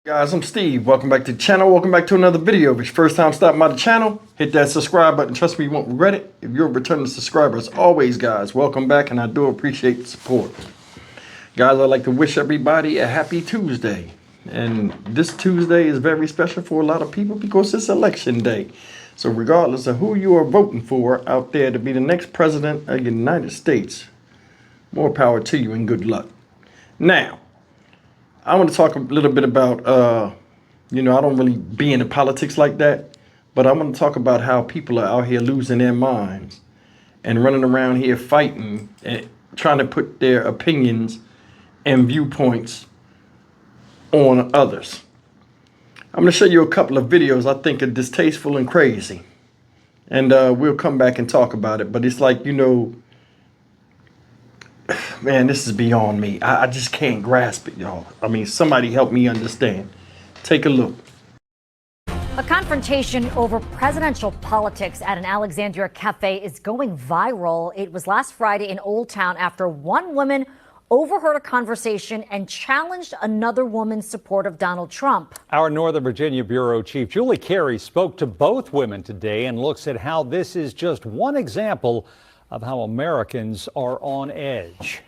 Guys, I'm Steve. Welcome back to the channel. Welcome back to another video. If it's your first time stopping by the channel, hit that subscribe button. Trust me, you won't regret it. If you're a returning subscriber, as always, guys, welcome back, and I do appreciate the support. Guys, I'd like to wish everybody a happy Tuesday. And this Tuesday is very special for a lot of people because it's election day. So regardless of who you are voting for out there to be the next president of the United States, more power to you and good luck. Now, I want to talk a little bit about, I don't really be into politics like that, but I want to talk about how people are out here losing their minds and running around here fighting and trying to put their opinions and viewpoints on others. I'm going to show you a couple of videos I think are distasteful and crazy. And we'll come back and talk about it. But it's like, man, this is beyond me. I just can't grasp it, y'all. I mean, somebody help me understand. Take a look. A confrontation over presidential politics at an Alexandria cafe is going viral. It was last Friday in Old Town after one woman overheard a conversation and challenged another woman's support of Donald Trump. Our Northern Virginia Bureau Chief Julie Carey spoke to both women today and looks at how this is just one example of how Americans are on edge.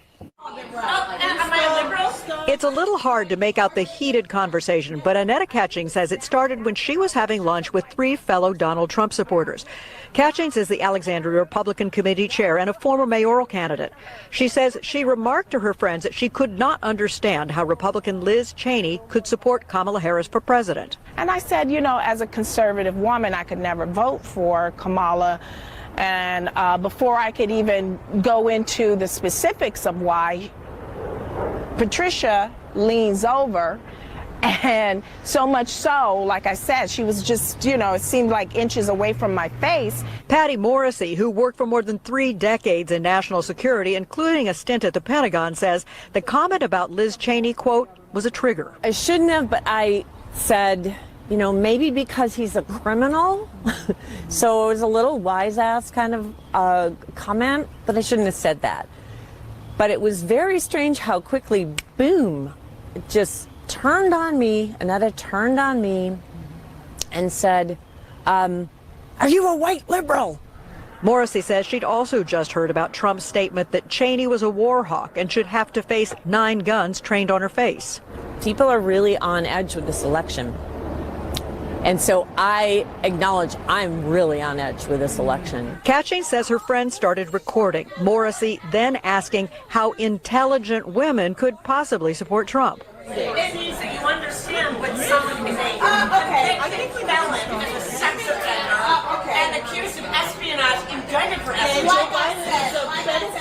It's a little hard to make out the heated conversation, but Annetta Catching says it started when she was having lunch with three fellow Donald Trump supporters. Catchings is the Alexandria Republican Committee chair and a former mayoral candidate. She says she remarked to her friends that she could not understand how Republican Liz Cheney could support Kamala Harris for president. And I said, as a conservative woman, I could never vote for Kamala. And before I could even go into the specifics of why, Patricia leans over, and so much so, like I said, she was just, it seemed like inches away from my face. Patty Morrissey, who worked for more than 3 decades in national security, including a stint at the Pentagon, says the comment about Liz Cheney, quote, was a trigger. I shouldn't have, but I said, maybe because he's a criminal. So it was a little wise ass kind of comment, but I shouldn't have said that. But it was very strange how quickly, boom, it just turned on me. Annetta turned on me and said, are you a white liberal? Morrissey says she'd also just heard about Trump's statement that Cheney was a war hawk and should have to face 9 guns trained on her face. People are really on edge with this election. And so I acknowledge I'm really on edge with this election. Catching says her friend started recording. Morrissey then asking how intelligent women could possibly support Trump. It means that you understand what someone is saying. Okay, I think we felon, a sex offender, and accused of espionage, indicted for espionage. Like I said,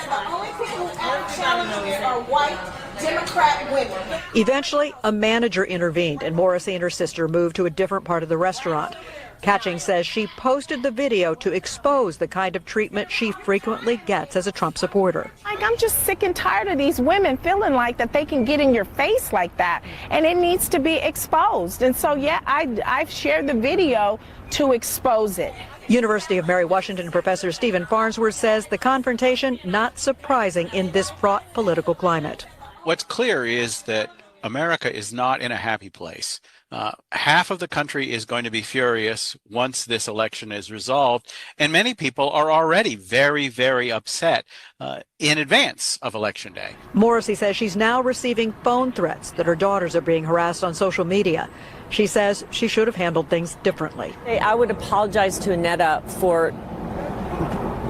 the only people who ever challenge me are white Democrat women. Eventually, a manager intervened, and Morrissey and her sister moved to a different part of the restaurant. Catching says she posted the video to expose the kind of treatment she frequently gets as a Trump supporter. I'm just sick and tired of these women feeling like that they can get in your face like that, and it needs to be exposed. And so, yeah, I've shared the video to expose it. University of Mary Washington professor Stephen Farnsworth says the confrontation not surprising in this fraught political climate. What's clear is that America is not in a happy place. Half of the country is going to be furious once this election is resolved, and many people are already very, very upset in advance of Election Day. Morrissey says she's now receiving phone threats that her daughters are being harassed on social media. She says she should have handled things differently. I would apologize to Annetta for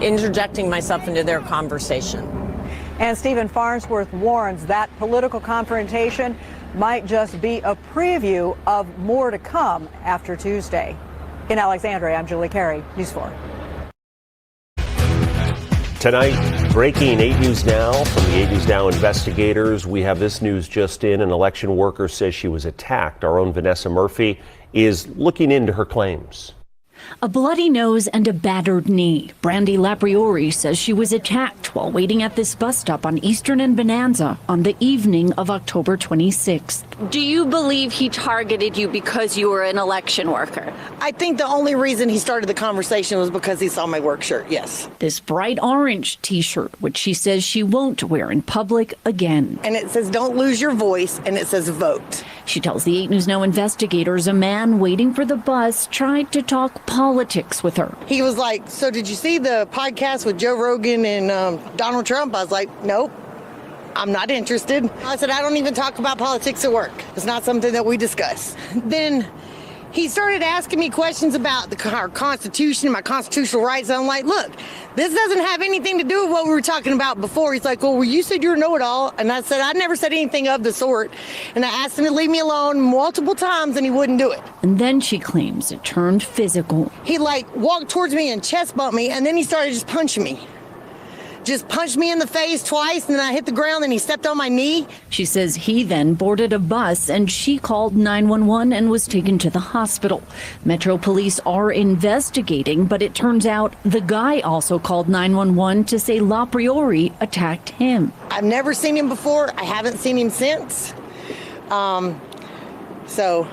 interjecting myself into their conversation. And Stephen Farnsworth warns that political confrontation might just be a preview of more to come after Tuesday. In Alexandria, I'm Julie Carey, News 4. Tonight, breaking 8 News Now from the 8 News Now investigators. We have this news just in. An election worker says she was attacked. Our own Vanessa Murphy is looking into her claims. A bloody nose and a battered knee. Brandy Lapriori says she was attacked while waiting at this bus stop on Eastern and Bonanza on the evening of October 26th. Do you believe he targeted you because you were an election worker? I think the only reason he started the conversation was because he saw my work shirt, yes. This bright orange t-shirt, which she says she won't wear in public again. And it says, "Don't lose your voice," and it says, "Vote." She tells the 8 News Now investigators a man waiting for the bus tried to talk politics with her. He was like, "So did you see the podcast with Joe Rogan and Donald Trump?" I was like, "Nope. I'm not interested." I said, "I don't even talk about politics at work. It's not something that we discuss." Then he started asking me questions about our Constitution, my constitutional rights. And I'm like, "Look, this doesn't have anything to do with what we were talking about before." He's like, "Well, you said you're a know-it-all." And I said, "I never said anything of the sort." And I asked him to leave me alone multiple times, and he wouldn't do it. And then she claims it turned physical. He walked towards me and chest bumped me, and then he started just punching me. Just punched me in the face twice, and then I hit the ground, and he stepped on my knee. She says he then boarded a bus and she called 911 and was taken to the hospital. Metro Police are investigating, but it turns out the guy also called 911 to say Lapriori attacked him. I've never seen him before. I haven't seen him since. So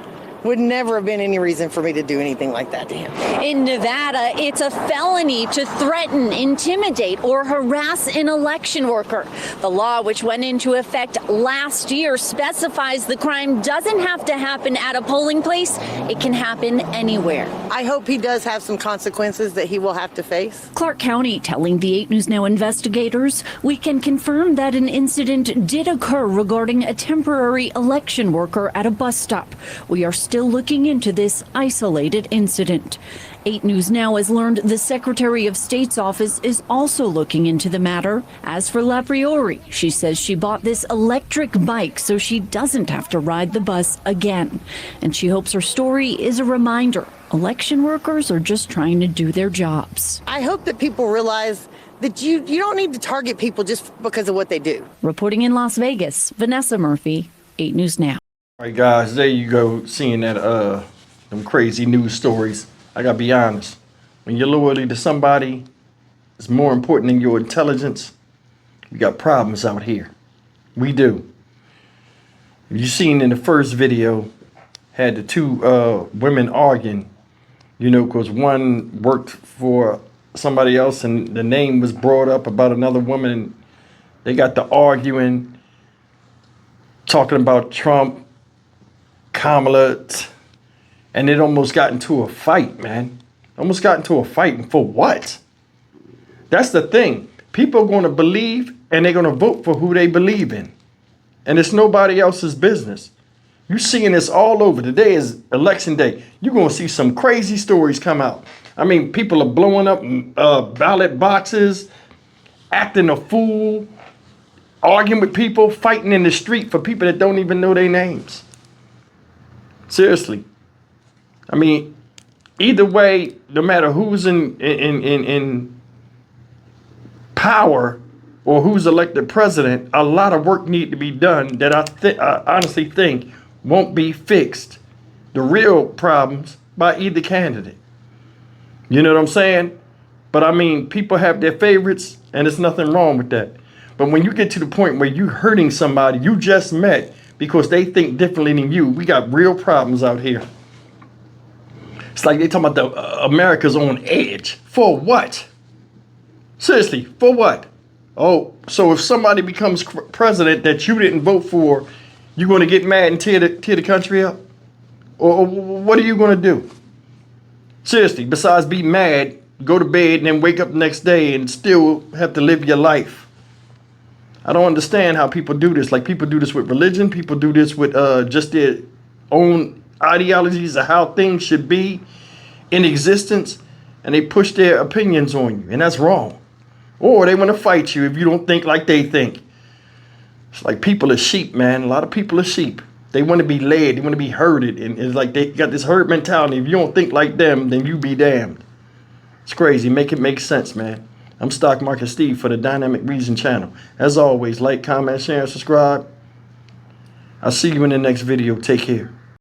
would never have been any reason for me to do anything like that to him. In Nevada, it's a felony to threaten, intimidate, or harass an election worker. The law, which went into effect last year, specifies the crime doesn't have to happen at a polling place. It can happen anywhere. I hope he does have some consequences that he will have to face. Clark County telling the 8 News Now investigators, we can confirm that an incident did occur regarding a temporary election worker at a bus stop. We are still looking into this isolated incident. 8 News Now has learned the Secretary of State's office is also looking into the matter. As for Lapriori, she says she bought this electric bike so she doesn't have to ride the bus again. And she hopes her story is a reminder. Election workers are just trying to do their jobs. I hope that people realize that you don't need to target people just because of what they do. Reporting in Las Vegas, Vanessa Murphy, 8 News Now. All right, guys, there you go, seeing that them crazy news stories. I gotta be honest, when your loyalty to somebody is more important than your intelligence, we got problems out here. We do. You seen in the first video, had the two women arguing, you know, because one worked for somebody else and the name was brought up about another woman. They got to arguing, talking about Trump, Kamala, and it almost got into a fight, man. Almost got into a fight. And for what? That's the thing. People are going to believe and they're going to vote for who they believe in. And it's nobody else's business. You're seeing this all over. Today is election day. You're going to see some crazy stories come out. I mean, people are blowing up ballot boxes, acting a fool, arguing with people, fighting in the street for people that don't even know their names. Seriously. I mean, either way, no matter who's in power or who's elected president, a lot of work need to be done that I honestly think won't be fixed. The real problems by either candidate. You know what I'm saying? But I mean, people have their favorites and there's nothing wrong with that. But when you get to the point where you're hurting somebody you just met because they think differently than you, we got real problems out here. It's like they talking about America's on edge. For what? Seriously, for what? Oh, so if somebody becomes president that you didn't vote for, you're going to get mad and tear the country up? Or what are you going to do? Seriously, besides be mad, go to bed and then wake up the next day and still have to live your life. I don't understand how people do this. Like, people do this with religion. People do this with just their own ideologies of how things should be in existence. And they push their opinions on you. And that's wrong. Or they want to fight you if you don't think like they think. It's like people are sheep, man. A lot of people are sheep. They want to be led. They want to be herded. And it's like they got this herd mentality. If you don't think like them, then you be damned. It's crazy. Make it make sense, man. I'm Stock Market Steve for the Dynamic Reason channel. As always, like, comment, share, and subscribe. I'll see you in the next video. Take care.